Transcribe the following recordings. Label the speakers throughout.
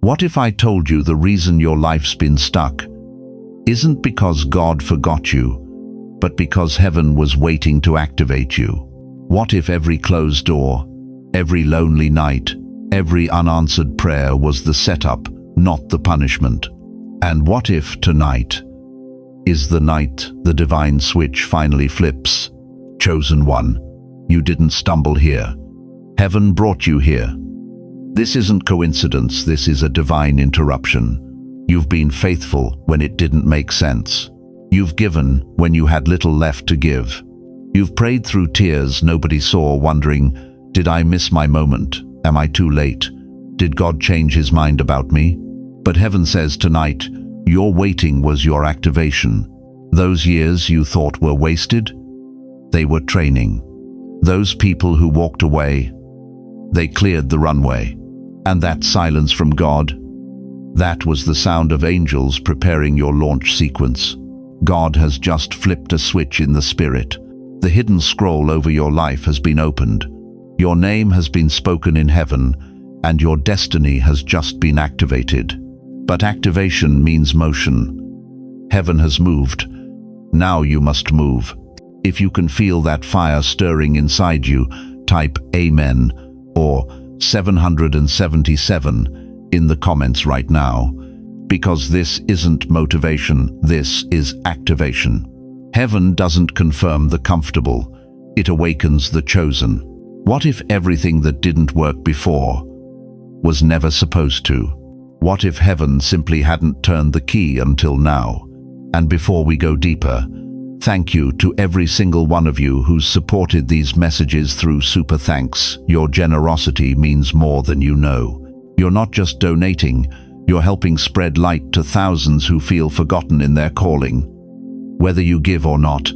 Speaker 1: What if I told you the reason your life's been stuck isn't because God forgot you, but because heaven was waiting to activate you? What if every closed door, every lonely night, every unanswered prayer was the setup, not the punishment? And what if tonight is the night the divine switch finally flips? Chosen one, you didn't stumble here. Heaven brought you here. This isn't coincidence, this is a divine interruption. You've been faithful when it didn't make sense. You've given when you had little left to give. You've prayed through tears nobody saw, wondering, did I miss my moment? Am I too late? Did God change his mind about me? But heaven says tonight, your waiting was your activation. Those years you thought were wasted, they were training. Those people who walked away, they cleared the runway. And that silence from God, that was the sound of angels preparing your launch sequence. God has just flipped a switch in the spirit. The hidden scroll over your life has been opened. Your name has been spoken in heaven, and your destiny has just been activated. But activation means motion. Heaven has moved. Now you must move. If you can feel that fire stirring inside you, type Amen or 777 in the comments right now, because this isn't motivation, this is activation. Heaven doesn't confirm the comfortable, it awakens the chosen. What if everything that didn't work before was never supposed to? What if heaven simply hadn't turned the key until now? And before we go deeper, thank you to every single one of you who's supported these messages through Super Thanks. Your generosity means more than you know. You're not just donating, you're helping spread light to thousands who feel forgotten in their calling. Whether you give or not,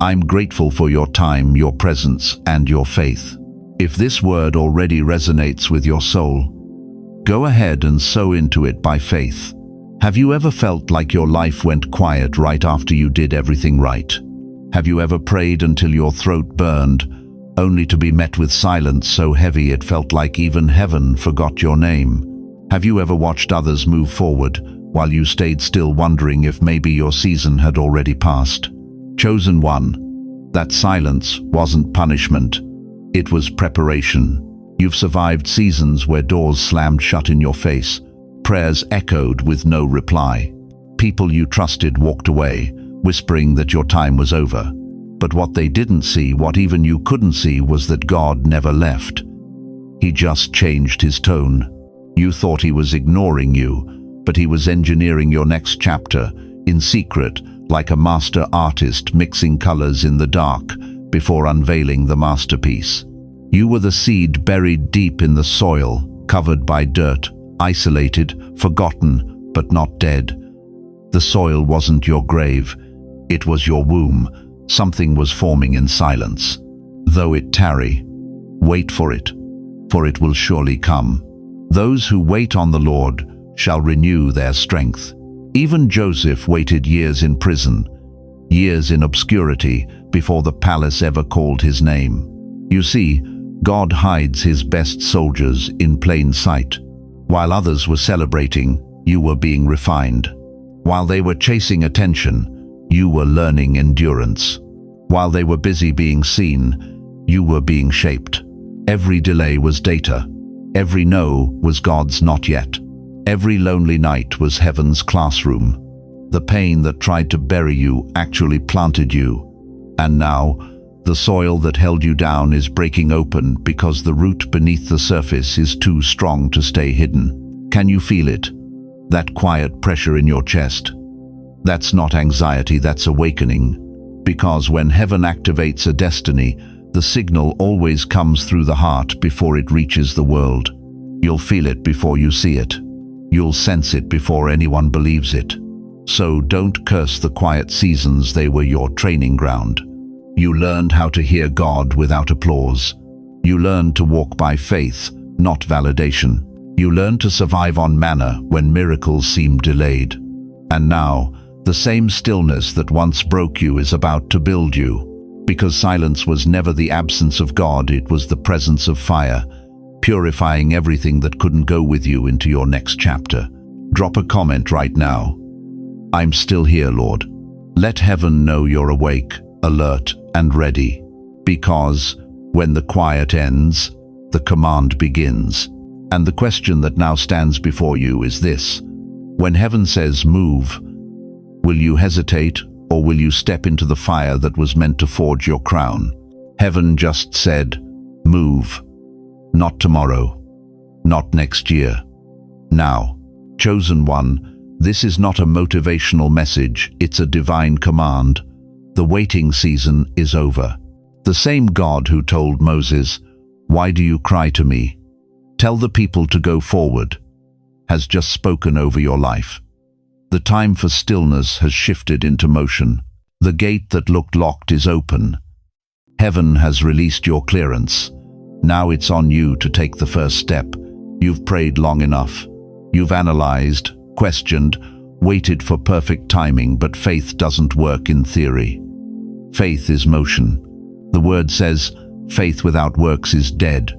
Speaker 1: I'm grateful for your time, your presence, and your faith. If this word already resonates with your soul, go ahead and sow into it by faith. Have you ever felt like your life went quiet right after you did everything right? Have you ever prayed until your throat burned, only to be met with silence so heavy it felt like even heaven forgot your name? Have you ever watched others move forward while you stayed still, wondering if maybe your season had already passed? Chosen one, that silence wasn't punishment, it was preparation. You've survived seasons where doors slammed shut in your face, prayers echoed with no reply. People you trusted walked away, whispering that your time was over. But what they didn't see, what even you couldn't see, was that God never left. He just changed his tone. You thought he was ignoring you, but he was engineering your next chapter, in secret, like a master artist mixing colors in the dark before unveiling the masterpiece. You were the seed buried deep in the soil, covered by dirt, isolated, forgotten, but not dead. The soil wasn't your grave, it was your womb. Something was forming in silence. Though it tarry, wait for it will surely come. Those who wait on the Lord shall renew their strength. Even Joseph waited years in prison, years in obscurity, before the palace ever called his name. You see, God hides his best soldiers in plain sight. While others were celebrating, you were being refined. While they were chasing attention, you were learning endurance. While they were busy being seen, you were being shaped. Every delay was data. Every no was God's not yet. Every lonely night was heaven's classroom. The pain that tried to bury you actually planted you. And now, the soil that held you down is breaking open because the root beneath the surface is too strong to stay hidden. Can you feel it? That quiet pressure in your chest? That's not anxiety, that's awakening. Because when heaven activates a destiny, the signal always comes through the heart before it reaches the world. You'll feel it before you see it. You'll sense it before anyone believes it. So don't curse the quiet seasons, they were your training ground. You learned how to hear God without applause. You learned to walk by faith, not validation. You learned to survive on manna when miracles seemed delayed. And now, the same stillness that once broke you is about to build you. Because silence was never the absence of God, it was the presence of fire. purifying everything that couldn't go with you into your next chapter. Drop a comment right now. I'm still here, Lord. Let heaven know you're awake, alert, and ready. Because when the quiet ends, the command begins. And the question that now stands before you is this: when heaven says move, will you hesitate, or will you step into the fire that was meant to forge your crown? Heaven just said, move. Not tomorrow, not next year. Now. Chosen one, this is not a motivational message, it's a divine command. The waiting season is over. The same God who told Moses, "Why do you cry to me? Tell the people to go forward," has just spoken over your life. The time for stillness has shifted into motion. The gate that looked locked is open. Heaven has released your clearance. Now it's on you to take the first step. You've prayed long enough. You've analyzed, questioned, waited for perfect timing, but faith doesn't work in theory. Faith is motion. The word says, faith without works is dead.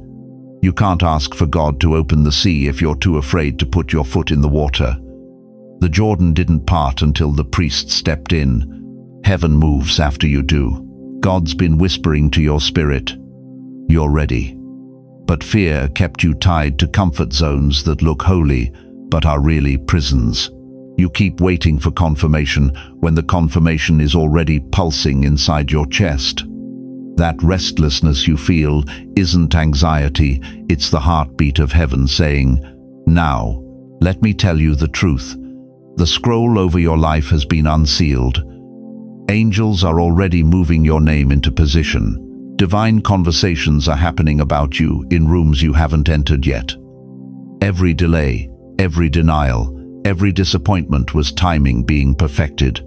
Speaker 1: You can't ask for God to open the sea if you're too afraid to put your foot in the water. The Jordan didn't part until the priest stepped in. Heaven moves after you do. God's been whispering to your spirit, "You're ready." But fear kept you tied to comfort zones that look holy, but are really prisons. You keep waiting for confirmation when the confirmation is already pulsing inside your chest. That restlessness you feel isn't anxiety, it's the heartbeat of heaven saying, "Now, let me tell you the truth. The scroll over your life has been unsealed. Angels are already moving your name into position. Divine conversations are happening about you in rooms you haven't entered yet. Every delay, every denial, every disappointment was timing being perfected.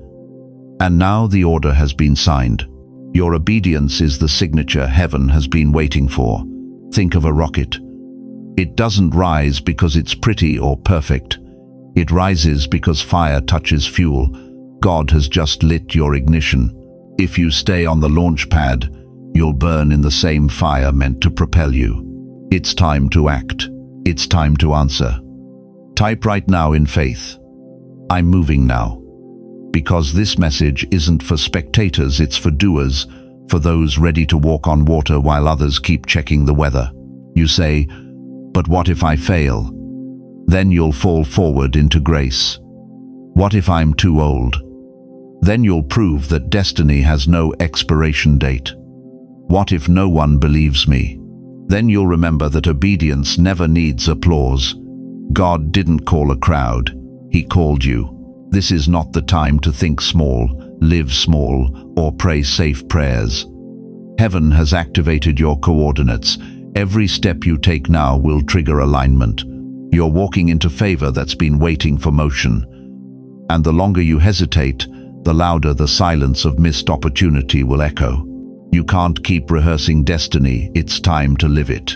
Speaker 1: And now the order has been signed. Your obedience is the signature heaven has been waiting for. Think of a rocket. It doesn't rise because it's pretty or perfect. It rises because fire touches fuel. God has just lit your ignition. If you stay on the launch pad, you'll burn in the same fire meant to propel you. It's time to act. It's time to answer. Type right now in faith, "I'm moving now." Because this message isn't for spectators, it's for doers, for those ready to walk on water while others keep checking the weather. You say, "But what if I fail?" Then you'll fall forward into grace. What if I'm too old? Then you'll prove that destiny has no expiration date. What if no one believes me? Then you'll remember that obedience never needs applause. God didn't call a crowd, He called you. This is not the time to think small, live small, or pray safe prayers. Heaven has activated your coordinates. Every step you take now will trigger alignment. You're walking into favor that's been waiting for motion. And the longer you hesitate, the louder the silence of missed opportunity will echo. You can't keep rehearsing destiny, it's time to live it.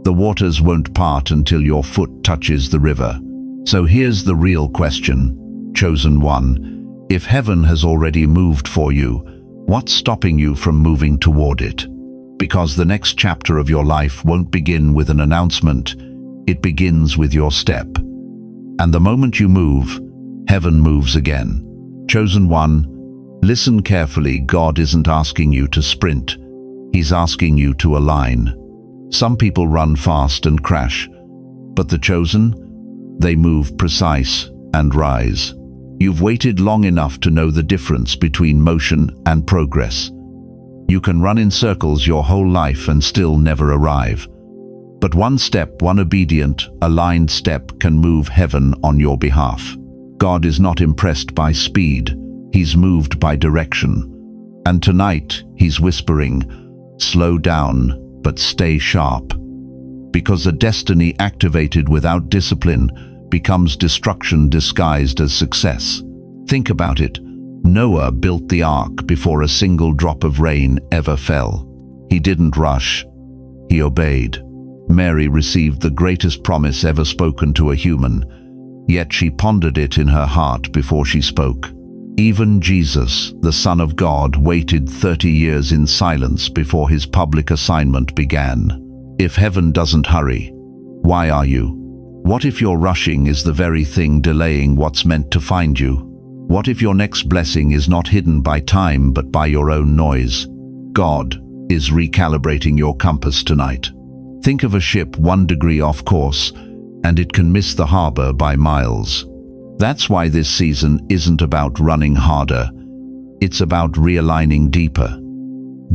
Speaker 1: The waters won't part until your foot touches the river. So here's the real question, chosen one. If heaven has already moved for you, what's stopping you from moving toward it? Because the next chapter of your life won't begin with an announcement, it begins with your step. And the moment you move, heaven moves again. Chosen one, listen carefully. God isn't asking you to sprint. He's asking you to align. Some people run fast and crash, but the chosen, they move precise and rise. You've waited long enough to know the difference between motion and progress. You can run in circles your whole life and still never arrive. But one step, one obedient, aligned step can move heaven on your behalf. God is not impressed by speed, He's moved by direction. And tonight, He's whispering, slow down, but stay sharp. Because a destiny activated without discipline becomes destruction disguised as success. Think about it. Noah built the ark before a single drop of rain ever fell. He didn't rush. He obeyed. Mary received the greatest promise ever spoken to a human, yet she pondered it in her heart before she spoke. Even Jesus, the Son of God, waited 30 years in silence before His public assignment began. If heaven doesn't hurry, why are you? What if your rushing is the very thing delaying what's meant to find you? What if your next blessing is not hidden by time but by your own noise? God is recalibrating your compass tonight. Think of a ship 1 degree off course, and it can miss the harbor by miles. That's why this season isn't about running harder. It's about realigning deeper.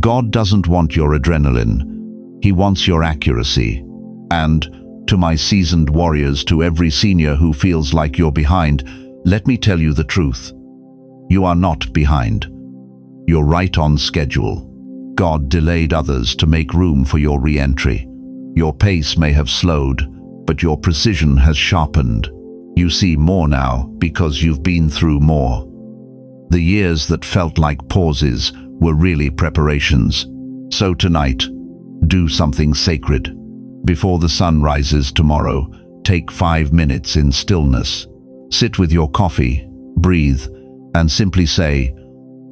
Speaker 1: God doesn't want your adrenaline. He wants your accuracy. And to my seasoned warriors, to every senior who feels like you're behind, let me tell you the truth. You are not behind. You're right on schedule. God delayed others to make room for your re-entry. Your pace may have slowed, but your precision has sharpened. You see more now because you've been through more. The years that felt like pauses were really preparations. So tonight, do something sacred. Before the sun rises tomorrow, take 5 minutes in stillness. Sit with your coffee, breathe, and simply say,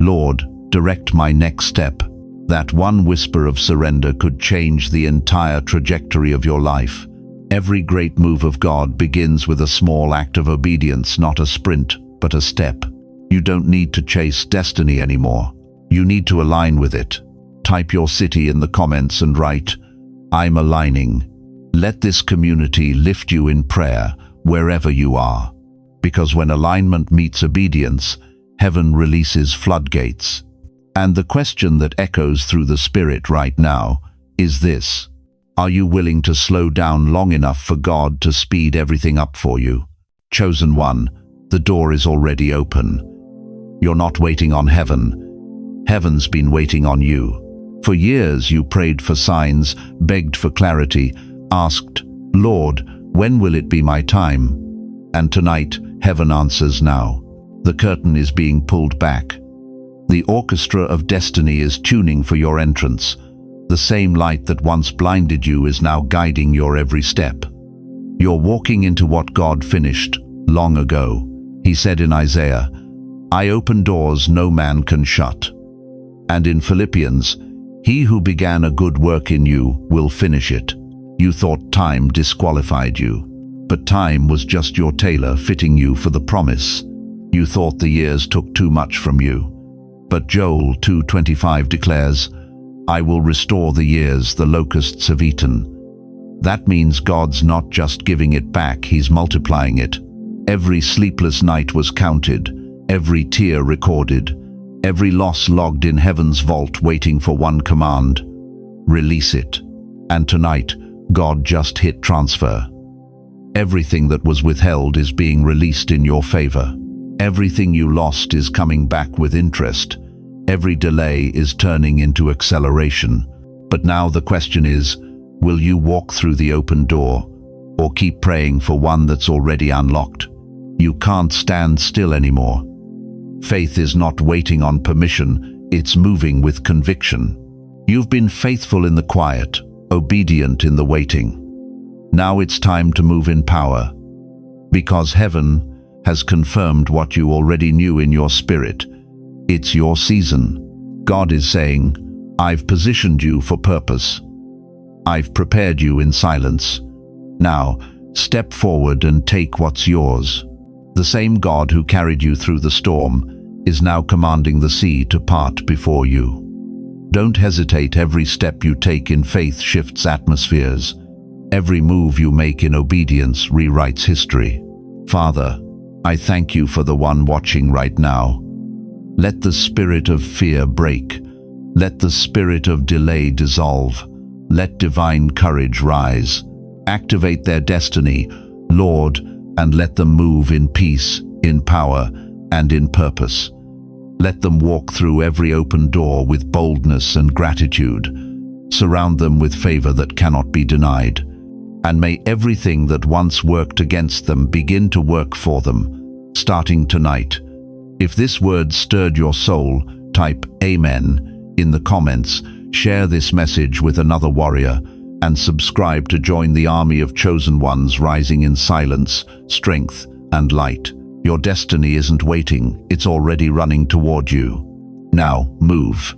Speaker 1: Lord, direct my next step. That one whisper of surrender could change the entire trajectory of your life. Every great move of God begins with a small act of obedience, not a sprint, but a step. You don't need to chase destiny anymore. You need to align with it. Type your city in the comments and write, I'm aligning. Let this community lift you in prayer wherever you are. Because when alignment meets obedience, heaven releases floodgates. And the question that echoes through the spirit right now is this: are you willing to slow down long enough for God to speed everything up for you? Chosen one, the door is already open. You're not waiting on heaven. Heaven's been waiting on you. For years you prayed for signs, begged for clarity, asked, Lord, when will it be my time? And tonight, heaven answers now. The curtain is being pulled back. The orchestra of destiny is tuning for your entrance. The same light that once blinded you is now guiding your every step. You're walking into what God finished long ago. He said in Isaiah, I open doors no man can shut. And in Philippians, he who began a good work in you will finish it. You thought time disqualified you, but time was just your tailor fitting you for the promise. You thought the years took too much from you. But Joel 2:25 declares, I will restore the years the locusts have eaten. That means God's not just giving it back, He's multiplying it. Every sleepless night was counted, every tear recorded, every loss logged in heaven's vault waiting for one command: release it. And tonight, God just hit transfer. Everything that was withheld is being released in your favor. Everything you lost is coming back with interest. Every delay is turning into acceleration. But now the question is, will you walk through the open door or keep praying for one that's already unlocked? You can't stand still anymore. Faith is not waiting on permission, it's moving with conviction. You've been faithful in the quiet, obedient in the waiting. Now it's time to move in power, because heaven has confirmed what you already knew in your spirit. It's your season. God is saying, I've positioned you for purpose. I've prepared you in silence. Now, step forward and take what's yours. The same God who carried you through the storm is now commanding the sea to part before you. Don't hesitate. Every step you take in faith shifts atmospheres. Every move you make in obedience rewrites history. Father, I thank you for the one watching right now. Let the spirit of fear break. Let the spirit of delay dissolve. Let divine courage rise. Activate their destiny, Lord, and let them move in peace, in power, and in purpose. Let them walk through every open door with boldness and gratitude. Surround them with favor that cannot be denied. And may everything that once worked against them begin to work for them, starting tonight. If this word stirred your soul, type Amen in the comments, share this message with another warrior, and subscribe to join the army of chosen ones rising in silence, strength, and light. Your destiny isn't waiting, it's already running toward you. Now, move.